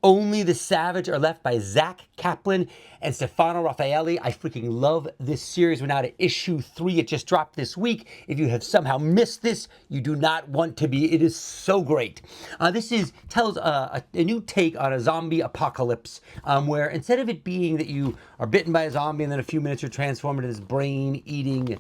Only the Savage are left by Zach Kaplan and Stefano Raffaelli. I freaking love this series. We're now to issue 3. It just dropped this week. If you have somehow missed this, you do not want to be. It is so great. This tells a new take on a zombie apocalypse, where instead of it being that you are bitten by a zombie and then a few minutes you're transformed into this brain-eating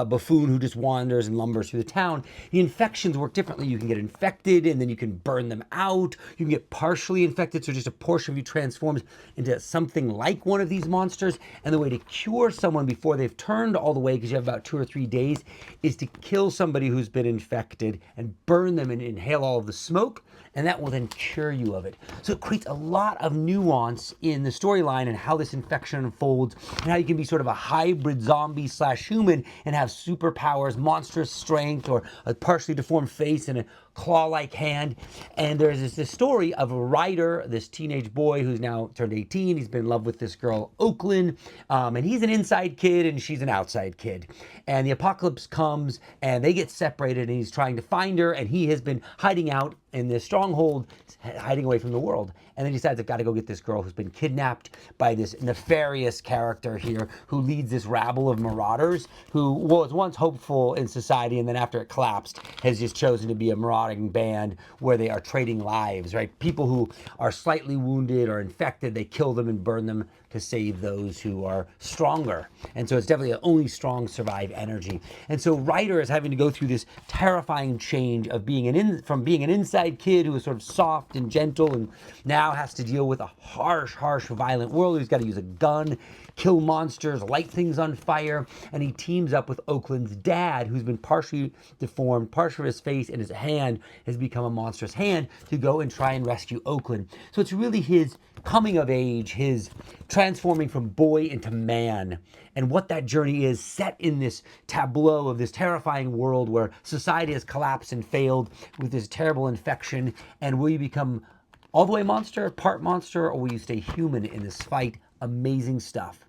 buffoon who just wanders and lumbers through the town, the infections work differently. You can get infected and then you can burn them out. You can get partially infected, so just a portion of you transforms into something like one of these monsters. And the way to cure someone before they've turned all the way, because you have about 2 or 3 days, is to kill somebody who's been infected and burn them and inhale all of the smoke, and that will then cure you of it. So it creates a lot of nuance in the storyline and how this infection unfolds, and how you can be sort of a hybrid zombie slash human and have superpowers, monstrous strength, or a partially deformed face and a claw-like hand. And there's this story of a writer, this teenage boy who's now turned 18. He's been in love with this girl, Oakland, and he's an inside kid and she's an outside kid. And the apocalypse comes and they get separated, and he's trying to find her, and he has been hiding out in this stronghold, hiding away from the world. And then he decides, I've got to go get this girl who's been kidnapped by this nefarious character here who leads this rabble of marauders who was once hopeful in society, and then after it collapsed has just chosen to be a marauding band where they are trading lives, right? People who are slightly wounded or infected, they kill them and burn them to save those who are stronger. And so it's definitely an only strong survive energy. And so Ryder is having to go through this terrifying change of being from being an inside kid who was sort of soft and gentle, and now has to deal with a harsh, violent world. He's got to use a gun, kill monsters, light things on fire, and he teams up with Oakland's dad, who's been partially deformed. Part of his face and his hand has become a monstrous hand, to go and try and rescue Oakland. So it's really his coming of age, his transforming from boy into man, and what that journey is, set in this tableau of this terrifying world where society has collapsed and failed with this terrible infection. And will you become all the way monster, part monster, or will you stay human in this fight? Amazing stuff.